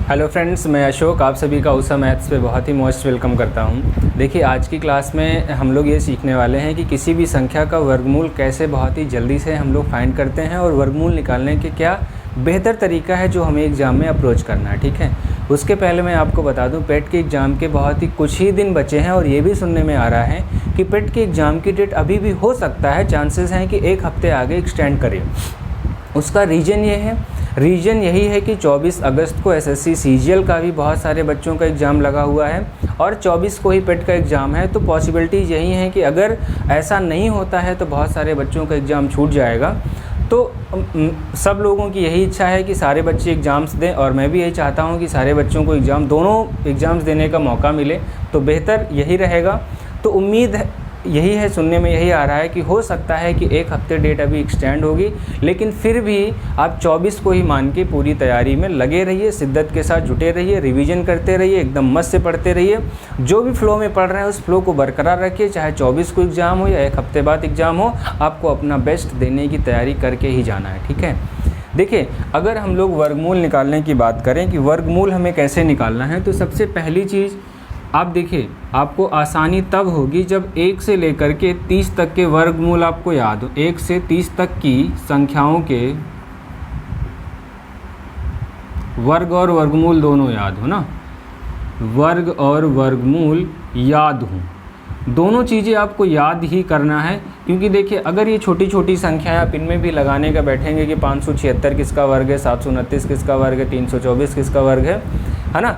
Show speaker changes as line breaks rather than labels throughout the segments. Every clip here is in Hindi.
हेलो फ्रेंड्स, मैं अशोक आप सभी का उषा मैथ्स पे बहुत ही मोस्ट वेलकम करता हूं। देखिए, आज की क्लास में हम लोग ये सीखने वाले हैं कि किसी भी संख्या का वर्गमूल कैसे बहुत ही जल्दी से हम लोग फाइंड करते हैं और वर्गमूल निकालने के क्या बेहतर तरीका है जो हमें एग्ज़ाम में अप्रोच करना है। ठीक है, उसके पहले मैं आपको बता दूं, पेट के एग्ज़ाम के बहुत ही कुछ ही दिन बचे हैं और ये भी सुनने में आ रहा है कि पेट के एग्ज़ाम की डेट अभी भी हो सकता है, चांसेस हैं कि एक हफ्ते आगे एक्सटेंड करें। उसका रीज़न यही है कि 24 अगस्त को एसएससी सीजीएल का भी बहुत सारे बच्चों का एग्ज़ाम लगा हुआ है और 24 को ही पेट का एग्ज़ाम है। तो पॉसिबिलिटीज़ यही हैं कि अगर ऐसा नहीं होता है तो बहुत सारे बच्चों का एग्ज़ाम छूट जाएगा। तो सब लोगों की यही इच्छा है कि सारे बच्चे एग्ज़ाम्स दें और मैं भी यही चाहता हूं कि सारे बच्चों को दोनों एग्ज़ाम्स देने का मौका मिले, तो बेहतर यही रहेगा। तो उम्मीद है यही है, सुनने में यही आ रहा है कि हो सकता है कि एक हफ्ते डेट अभी एक्सटेंड होगी, लेकिन फिर भी आप 24 को ही मान के पूरी तैयारी में लगे रहिए, शिद्दत के साथ जुटे रहिए, रिवीजन करते रहिए, एकदम मस्त से पढ़ते रहिए। जो भी फ्लो में पढ़ रहे हैं उस फ्लो को बरकरार रखिए, चाहे 24 को एग्ज़ाम हो या एक हफ्ते बाद एग्ज़ाम हो, आपको अपना बेस्ट देने की तैयारी करके ही जाना है। ठीक है, देखिए, अगर हम लोग वर्गमूल निकालने की बात करें कि वर्गमूल हमें कैसे निकालना है, तो सबसे पहली चीज़ आप देखिए, आपको आसानी तब होगी जब 1 से लेकर के 30 तक के वर्गमूल आपको याद हो। 1 से 30 तक की संख्याओं के वर्ग और वर्गमूल दोनों याद हो ना, वर्ग और वर्गमूल याद हो, दोनों चीज़ें आपको याद ही करना है। क्योंकि देखिए, अगर ये छोटी छोटी संख्याएं आप इनमें भी लगाने का बैठेंगे कि 576 किसका वर्ग है, 729 किसका वर्ग है, 324 किसका वर्ग है ना,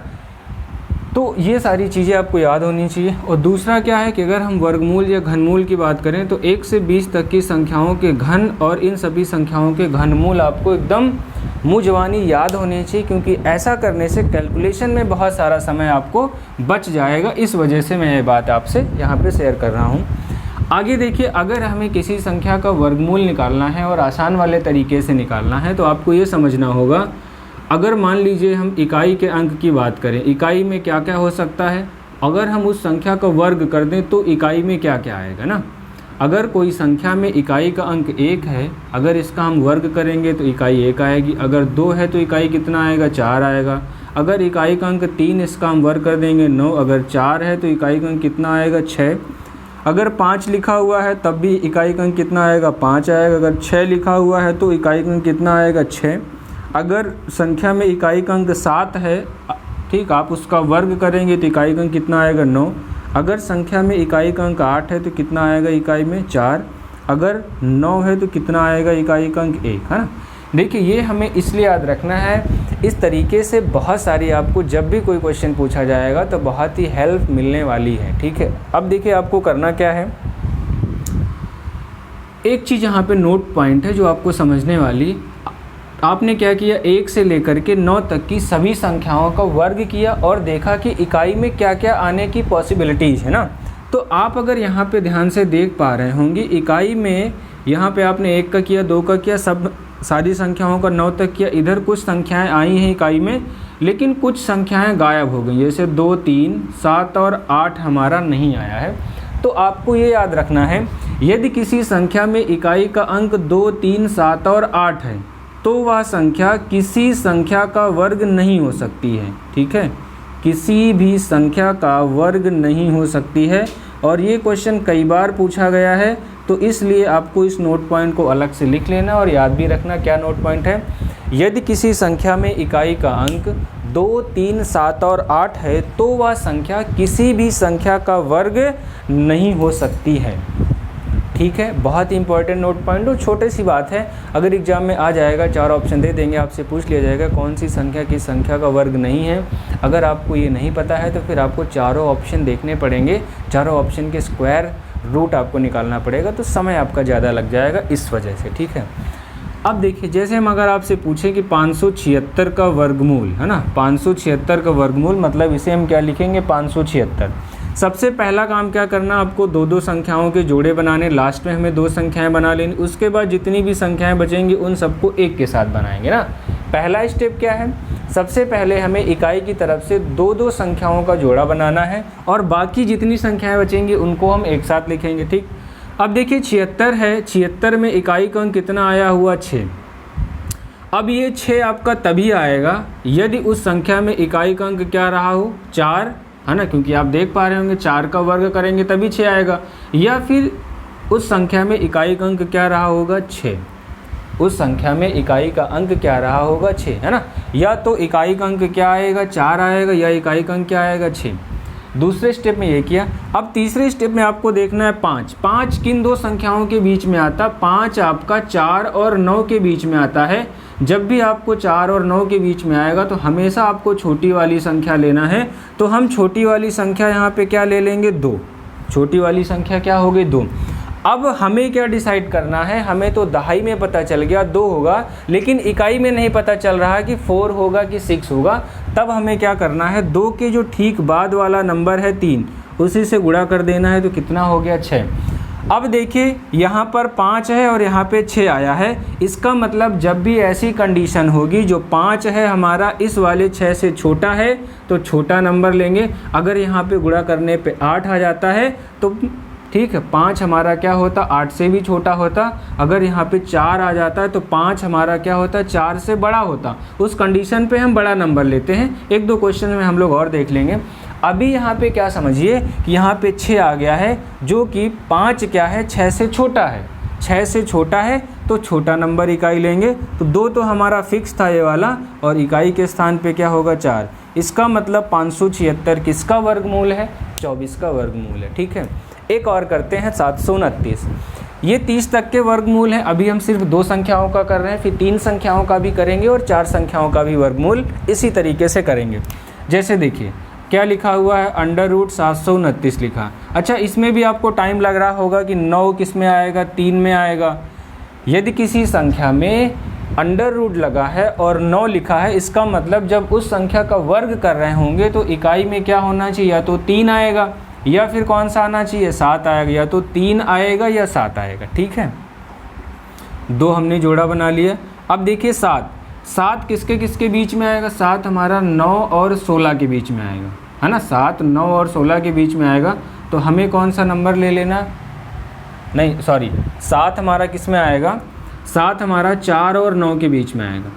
तो ये सारी चीज़ें आपको याद होनी चाहिए। और दूसरा क्या है कि अगर हम वर्गमूल या घनमूल की बात करें तो 1 से 20 तक की संख्याओं के घन और इन सभी संख्याओं के घनमूल आपको एकदम मुँह ज़बानी याद होने चाहिए, क्योंकि ऐसा करने से कैलकुलेशन में बहुत सारा समय आपको बच जाएगा। इस वजह से मैं ये बात आपसे यहाँ पे शेयर कर रहा हूँ। आगे देखिए, अगर हमें किसी संख्या का वर्गमूल निकालना है और आसान वाले तरीके से निकालना है तो आपको ये समझना होगा, अगर मान लीजिए हम इकाई के अंक की बात करें, इकाई में क्या क्या हो सकता है। अगर हम उस संख्या का वर्ग कर दें तो इकाई में क्या क्या आएगा ना। अगर कोई संख्या में इकाई का अंक 1 है, अगर इसका हम वर्ग करेंगे तो इकाई 1 आएगी। अगर 2 है तो इकाई कितना आएगा, 4 आएगा। अगर इकाई का अंक 3, इसका हम वर्ग कर देंगे 9। अगर 4 है तो इकाई का अंक कितना आएगा, 6। अगर 5 लिखा हुआ है तब भी इकाई का अंक कितना आएगा, 5 आएगा। अगर 6 लिखा हुआ है तो इकाई का अंक कितना आएगा, 6। अगर संख्या में इकाई का अंक 7 है, ठीक, आप उसका वर्ग करेंगे तो इकाई का अंक कितना आएगा, 9। अगर संख्या में इकाई का अंक 8 है तो कितना आएगा इकाई में, 4। अगर 9 है तो कितना आएगा इकाई का अंक, 1, है ना। देखिए, ये हमें इसलिए याद रखना है, इस तरीके से बहुत सारी आपको जब भी कोई क्वेश्चन पूछा जाएगा तो बहुत ही हेल्प मिलने वाली है। ठीक है, अब देखिए आपको करना क्या है, एक चीज़ यहाँ पे नोट पॉइंट है जो आपको समझने वाली। आपने क्या किया, 1 से लेकर के 9 तक की सभी संख्याओं का वर्ग किया और देखा कि इकाई में क्या क्या आने की पॉसिबिलिटीज़ है ना। तो आप अगर यहाँ पे ध्यान से देख पा रहे होंगे, इकाई में यहाँ पे आपने 1 का किया, 2 का किया, सब सारी संख्याओं का 9 तक किया। इधर कुछ संख्याएं आई हैं इकाई में, लेकिन कुछ संख्याएं गायब हो गई, जैसे 2, 3, 7 और 8 हमारा नहीं आया है। तो आपको ये याद रखना है, यदि किसी संख्या में इकाई का अंक 2, 3, 7 और 8 है तो वह संख्या किसी संख्या का वर्ग नहीं हो सकती है। ठीक है, किसी भी संख्या का वर्ग नहीं हो सकती है। और ये क्वेश्चन कई बार पूछा गया है, तो इसलिए आपको इस नोट पॉइंट को अलग से लिख लेना और याद भी रखना। क्या नोट पॉइंट है, यदि किसी संख्या में इकाई का अंक 2, 3, 7 और 8 है तो वह संख्या किसी भी संख्या का वर्ग नहीं हो सकती है। ठीक है, बहुत ही इंपॉर्टेंट नोट पॉइंट, और छोटी सी बात है, अगर एग्जाम में आ जाएगा, 4 ऑप्शन दे देंगे, आपसे पूछ लिया जाएगा कौन सी संख्या किस संख्या का वर्ग नहीं है। अगर आपको ये नहीं पता है तो फिर आपको चारों ऑप्शन देखने पड़ेंगे, चारों ऑप्शन के स्क्वायर रूट आपको निकालना पड़ेगा, तो समय आपका ज़्यादा लग जाएगा इस वजह से। ठीक है, अब देखिए, जैसे हम अगर आपसे पूछें कि 576 का वर्गमूल है ना, 576 का वर्गमूल मतलब इसे हम क्या लिखेंगे, 576। सबसे पहला काम क्या करना, आपको 2-2 संख्याओं के जोड़े बनाने, लास्ट में हमें 2 संख्याएं बना लेनी। उसके बाद जितनी भी संख्याएं बचेंगी उन सबको 1 के साथ बनाएंगे ना। पहला स्टेप क्या है, सबसे पहले हमें इकाई की तरफ से 2-2 संख्याओं का जोड़ा बनाना है और बाकी जितनी संख्याएं बचेंगी उनको हम एक साथ लिखेंगे। ठीक, अब देखिए 76 है, 76 में इकाई का अंक कितना आया हुआ, 6। अब ये 6 आपका तभी आएगा यदि उस संख्या में इकाई का अंक क्या रहा हो, 4, है ना, क्योंकि आप देख पा रहे होंगे 4 का वर्ग करेंगे तभी 6 आएगा, या फिर उस संख्या में इकाई का अंक क्या रहा होगा, 6। उस संख्या में इकाई का अंक क्या रहा होगा, 6, है ना। या तो इकाई का अंक क्या आएगा, 4 आएगा, या इकाई का अंक क्या आएगा, 6। दूसरे स्टेप में ये किया। अब तीसरे स्टेप में आपको देखना है 5। 5 किन दो संख्याओं के बीच में आता, 5 आपका 4 और 9 के बीच में आता है। जब भी आपको 4 और 9 के बीच में आएगा तो हमेशा आपको छोटी वाली संख्या लेना है। तो हम छोटी वाली संख्या यहाँ पे क्या ले लेंगे, 2। छोटी वाली संख्या क्या होगी, 2। अब हमें क्या डिसाइड करना है, हमें तो दहाई में पता चल गया 2 होगा, लेकिन इकाई में नहीं पता चल रहा कि 4 होगा कि 6 होगा। तब हमें क्या करना है, 2 के जो ठीक बाद वाला नंबर है 3, उसी से गुणा कर देना है। तो कितना हो गया, 6। अब देखिए यहाँ पर 5 है और यहाँ पे 6 आया है। इसका मतलब जब भी ऐसी कंडीशन होगी जो 5 है हमारा इस वाले 6 से छोटा है तो छोटा नंबर लेंगे। अगर यहाँ पे गुणा करने पे 8 आ जाता है तो ठीक है, 5 हमारा क्या होता, 8 से भी छोटा होता। अगर यहाँ पे 4 आ जाता है तो 5 हमारा क्या होता, 4 से बड़ा होता। उस कंडीशन पे हम बड़ा नंबर लेते हैं। 1-2 क्वेश्चन में हम लोग और देख लेंगे। अभी यहाँ पे क्या समझिए कि यहाँ पे 6 आ गया है, जो कि 5 क्या है, 6 से छोटा है। 6 से छोटा है तो छोटा नंबर इकाई लेंगे। तो 2 तो हमारा फिक्स था ये वाला, और इकाई के स्थान पे क्या होगा, 4। इसका मतलब 576 किसका वर्गमूल है, 24 का वर्गमूल है। ठीक है, एक और करते हैं 729। ये 30 तक के वर्गमूल हैं। अभी हम सिर्फ 2 संख्याओं का कर रहे हैं, फिर 3 संख्याओं का भी करेंगे और 4 संख्याओं का भी वर्गमूल इसी तरीके से करेंगे। जैसे देखिए क्या लिखा हुआ है, √729 लिखा। अच्छा, इसमें भी आपको टाइम लग रहा होगा कि 9 किस में आएगा, 3 में आएगा। यदि किसी संख्या में अंडर लगा है और 9 लिखा है, इसका मतलब जब उस संख्या का वर्ग कर रहे होंगे तो इकाई में क्या होना चाहिए, या तो 3 आएगा या फिर कौन सा आना चाहिए, 7 आएगा। या तो 3 आएगा या 7 आएगा। ठीक है, 2 हमने जोड़ा बना लिया। अब देखिए 7 किसके किसके बीच में आएगा, 7 हमारा 9 और 16 के बीच में आएगा, है ना। 7, 9 और 16 के बीच में आएगा। तो हमें कौन सा नंबर ले लेना, नहीं सॉरी, 7 हमारा किस में आएगा, 7 हमारा 4 और 9 के बीच में आएगा।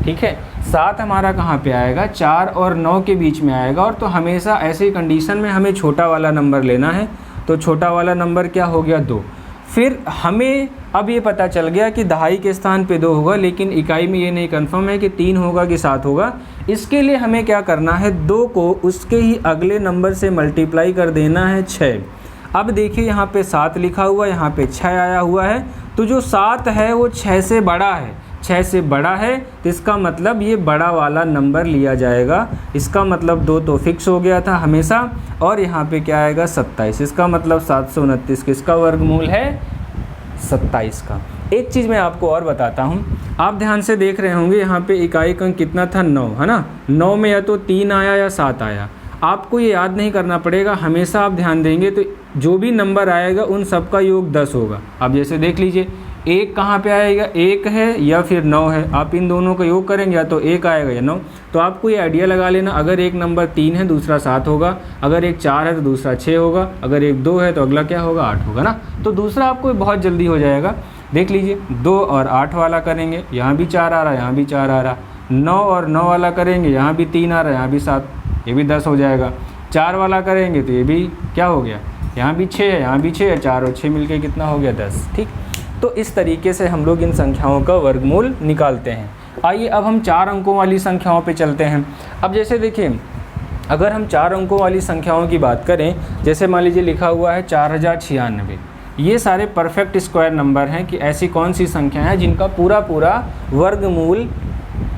ठीक है, 7 हमारा कहाँ पे आएगा, 4 और 9 के बीच में आएगा। और तो हमेशा ऐसी कंडीशन में हमें छोटा वाला नंबर लेना है। तो छोटा वाला नंबर क्या हो गया, 2। फिर हमें अब ये पता चल गया कि दहाई के स्थान पे 2 होगा, लेकिन इकाई में ये नहीं कंफर्म है कि 3 होगा कि 7 होगा। इसके लिए हमें क्या करना है, 2 को उसके ही अगले नंबर से मल्टीप्लाई कर देना है, 6। अब देखिए यहाँ पे 7 लिखा हुआ है, यहाँ पे 6 आया हुआ है। तो जो 7 है वो 6 से बड़ा है। 6 से बड़ा है तो इसका मतलब ये बड़ा वाला नंबर लिया जाएगा। इसका मतलब 2 तो फिक्स हो गया था हमेशा। और यहाँ पे क्या आएगा, 27। इसका मतलब 729 किसका वर्गमूल है, 27 का। एक चीज़ मैं आपको और बताता हूँ, आप ध्यान से देख रहे होंगे यहाँ पे इकाई का अंक कितना था, 9, है ना। 9 में या तो 3 आया या 7 आया। आपको ये याद नहीं करना पड़ेगा, हमेशा आप ध्यान देंगे तो जो भी नंबर आएगा उन सब का योग 10 होगा। अब जैसे देख लीजिए 1 कहाँ पे आएगा, 1 है या फिर 9 है। आप इन दोनों का योग करेंगे, या तो 1 आएगा या 9। तो आपको ये आइडिया लगा लेना, अगर एक नंबर 3 है दूसरा 7 होगा, अगर एक 4 है तो दूसरा 6 होगा, अगर एक 2 है तो अगला क्या होगा, 8 होगा ना। तो दूसरा आपको बहुत जल्दी हो जाएगा। देख लीजिए 2 और 8 वाला करेंगे, यहाँ भी 4 आ रहा, यहाँ भी 4 आ रहा। 9 और 9 वाला करेंगे, यहाँ भी 3 आ रहा, यहाँ भी 7, ये भी 10 हो जाएगा। 4 वाला करेंगे तो ये भी क्या हो गया, यहाँ भी 6 है, यहाँ भी 6 है, 4 और 6 मिलके कितना हो गया, 10। ठीक, तो इस तरीके से हम लोग इन संख्याओं का वर्गमूल निकालते हैं। आइए अब हम 4 अंकों वाली संख्याओं पे चलते हैं। अब जैसे देखिए, अगर हम 4 अंकों वाली संख्याओं की बात करें, जैसे मान लीजिए लिखा हुआ है 4096, ये सारे परफेक्ट स्क्वायर नंबर हैं कि ऐसी कौन सी संख्या है जिनका पूरा वर्गमूल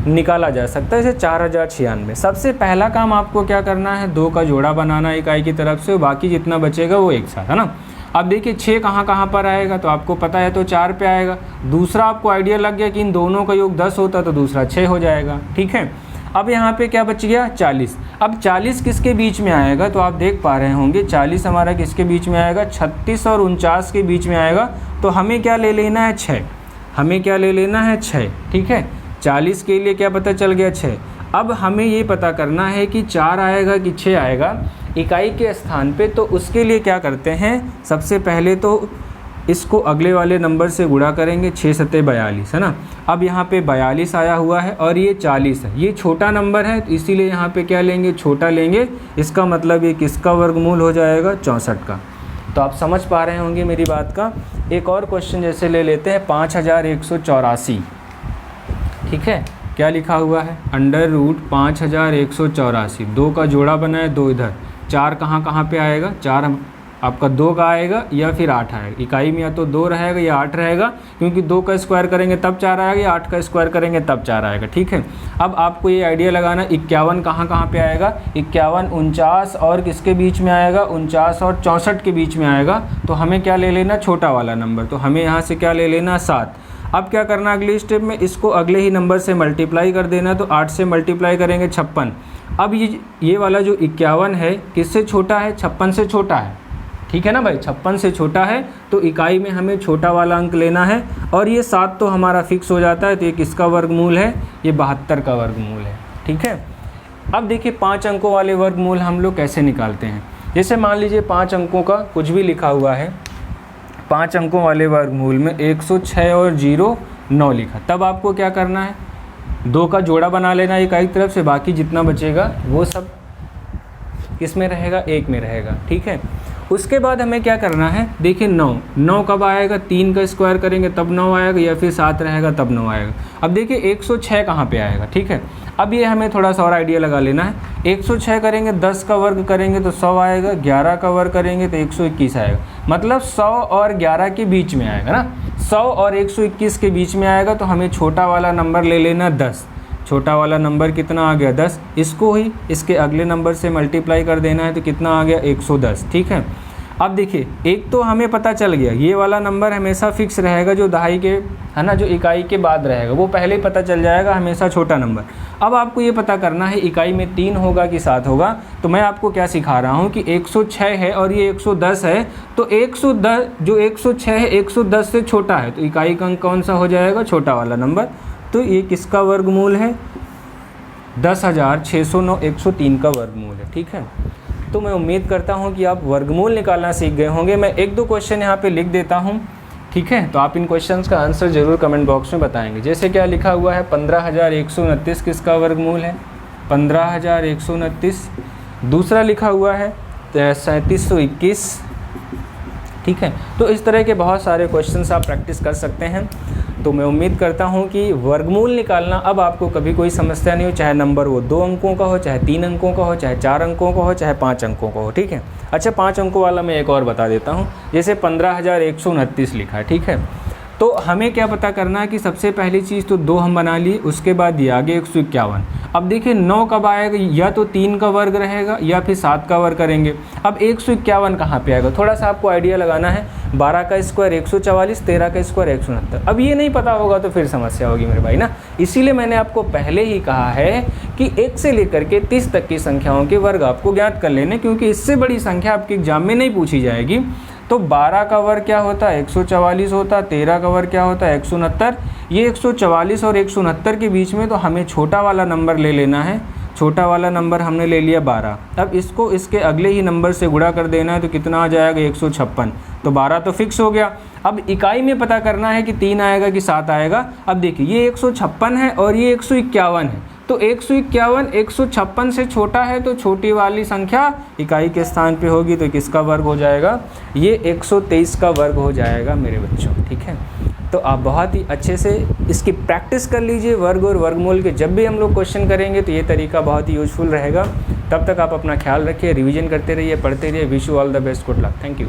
निकाला जा सकता है। जैसे 4096, सबसे पहला काम आपको क्या करना है, 2 का जोड़ा बनाना इकाई की तरफ से, बाकी जितना बचेगा वो एक साथ, है ना। अब देखिए 6 कहाँ पर आएगा, तो आपको पता है तो 4 पे आएगा। दूसरा आपको आइडिया लग गया कि इन दोनों का योग 10 होता तो दूसरा 6 हो जाएगा। ठीक है, अब यहाँ पे क्या बच गया, 40। अब 40 किसके बीच में आएगा, तो आप देख पा रहे होंगे 40 हमारा किसके बीच में आएगा, 36 और 49 के बीच में आएगा। तो हमें क्या ले लेना है, 6। हमें क्या ले लेना है, 6। ठीक है, 40 के लिए क्या पता चल गया, 6। अब हमें ये पता करना है कि 4 आएगा कि 6 आएगा इकाई के स्थान पे। तो उसके लिए क्या करते हैं, सबसे पहले तो इसको अगले वाले नंबर से गुणा करेंगे, 6 सत्ते 42 है ना। अब यहाँ पे 42 आया हुआ है और ये 40 है, ये छोटा नंबर है तो इसीलिए यहाँ पे क्या लेंगे, छोटा लेंगे। इसका मतलब ये किसका वर्गमूल हो जाएगा, 64 का। तो आप समझ पा रहे होंगे मेरी बात का। एक और क्वेश्चन जैसे ले लेते हैं 5184, ठीक है। क्या लिखा हुआ है, अंडर रूट 5184, 2 का जोड़ा बना है, 2 इधर, 4 कहाँ कहाँ पे आएगा, 4 आपका 2 का आएगा या फिर 8 आएगा। इकाई में या तो 2 रहेगा या 8 रहेगा, क्योंकि 2 का स्क्वायर करेंगे तब 4 आएगा या 8 का स्क्वायर करेंगे तब 4 आएगा, ठीक है। अब आपको ये आइडिया लगाना, 51 कहाँ कहाँ पे आएगा, 51 49 और किसके बीच में आएगा, 49 और 64 के बीच में आएगा। तो हमें क्या ले लेना, छोटा वाला नंबर, तो हमें यहाँ से क्या ले लेना, 7। अब क्या करना अगले स्टेप में, इसको अगले ही नंबर से मल्टीप्लाई कर देना। तो 8 से मल्टीप्लाई करेंगे 56। अब ये वाला जो 51 है किससे छोटा है, 56 से छोटा है, ठीक है ना भाई, 56 से छोटा है। तो इकाई में हमें छोटा वाला अंक लेना है। और ये 7 तो हमारा फिक्स हो जाता है, तो ये किसका वर्गमूल है, ये 72 का वर्गमूल है, ठीक है। अब देखिए 5 अंकों वाले वर्गमूल हम लोग कैसे निकालते हैं। जैसे मान लीजिए 5 अंकों का कुछ भी लिखा हुआ है, 5 अंकों वाले वर्गमूल में 106 और 0 9 लिखा, तब आपको क्या करना है, 2 का जोड़ा बना लेना इकाई की तरफ से, बाकी जितना बचेगा वो सब किस में रहेगा, 1 में रहेगा, ठीक है। उसके बाद हमें क्या करना है, देखिए 9 कब आएगा, 3 का स्क्वायर करेंगे तब 9 आएगा, या फिर 7 रहेगा तब 9 आएगा। अब देखिए 106 कहाँ पे आएगा, ठीक है। अब ये हमें थोड़ा सा और आइडिया लगा लेना है। 106 करेंगे, 10 का वर्ग करेंगे तो 100 आएगा, 11 का वर्ग करेंगे तो 121 आएगा, मतलब 100 और 11 के बीच में आएगा ना, 100 और 121 के बीच में आएगा। तो हमें छोटा वाला नंबर ले लेना 10। छोटा वाला नंबर कितना आ गया, 10। इसको ही इसके अगले नंबर से मल्टीप्लाई कर देना है, तो कितना आ गया, 110, ठीक है। अब देखिए एक तो हमें पता चल गया, ये वाला नंबर हमेशा फिक्स रहेगा, जो दहाई के है ना, जो इकाई के बाद रहेगा वो पहले ही पता चल जाएगा, हमेशा छोटा नंबर। अब आपको ये पता करना है इकाई में 3 होगा कि 7 होगा। तो मैं आपको क्या सिखा रहा हूँ कि 106 है और ये 110 है, तो 110 जो 106 है 110 से छोटा है, तो इकाई का अंक कौन सा हो जाएगा, छोटा वाला नंबर। तो ये किसका वर्गमूल है, 10,609 103 का वर्गमूल है, ठीक है। तो मैं उम्मीद करता हूँ कि आप वर्गमूल निकालना सीख गए होंगे। मैं 1-2 क्वेश्चन यहाँ पे लिख देता हूँ, ठीक है। तो आप इन क्वेश्चंस का आंसर ज़रूर कमेंट बॉक्स में बताएंगे। जैसे क्या लिखा हुआ है, 15,129 किसका वर्गमूल है, 15,129। दूसरा लिखा हुआ है 3721, ठीक है। तो इस तरह के बहुत सारे क्वेश्चंस आप प्रैक्टिस कर सकते हैं। तो मैं उम्मीद करता हूं कि वर्गमूल निकालना अब आपको कभी कोई समस्या नहीं हो, चाहे नंबर वो 2 अंकों का हो, चाहे 3 अंकों का हो, चाहे 4 अंकों का हो, चाहे 5 अंकों का हो, ठीक है। अच्छा 5 अंकों वाला मैं एक और बता देता हूं। जैसे 15,129 लिखा है, ठीक है। तो हमें क्या पता करना है कि सबसे पहली चीज़ तो 2 हम बना लिए, उसके बाद ये आगे 151। अब देखिए 9 कब आएगा, या तो 3 का वर्ग रहेगा या फिर 7 का वर्ग करेंगे। अब 151 कहाँ पे आएगा, थोड़ा सा आपको आइडिया लगाना है। 12 का स्क्वायर 144, 13 का स्क्वायर 169। अब ये नहीं पता होगा तो फिर समस्या होगी मेरे भाई ना। इसीलिए मैंने आपको पहले ही कहा है कि 1 से लेकर के 30 तक की संख्याओं के वर्ग आपको ज्ञात कर लेने, क्योंकि इससे बड़ी संख्या आपके एग्जाम में नहीं पूछी जाएगी। तो 12 का वर्ग क्या होता है, 144 होता है। 13 का वर्ग क्या होता है, 169। ये 144 और 169 के बीच में तो हमें छोटा वाला नंबर ले लेना है। छोटा वाला नंबर हमने ले लिया 12। अब इसको इसके अगले ही नंबर से गुणा कर देना है, तो कितना आ जाएगा, 156। तो 12 तो फिक्स हो गया। अब इकाई में पता करना है कि 3 आएगा कि 7 आएगा। अब देखिए ये 156 है और ये 151 है। तो 151 156 से छोटा है, तो छोटी वाली संख्या इकाई के स्थान पे होगी, तो किसका वर्ग हो जाएगा, ये 123 का वर्ग हो जाएगा मेरे बच्चों, ठीक है। तो आप बहुत ही अच्छे से इसकी प्रैक्टिस कर लीजिए। वर्ग और वर्गमूल के जब भी हम लोग क्वेश्चन करेंगे तो ये तरीका बहुत ही यूजफुल रहेगा। तब तक आप अपना ख्याल रखिए, रिवीजन करते रहिए, पढ़ते रहिए। Wish you all the best, good luck, thank you.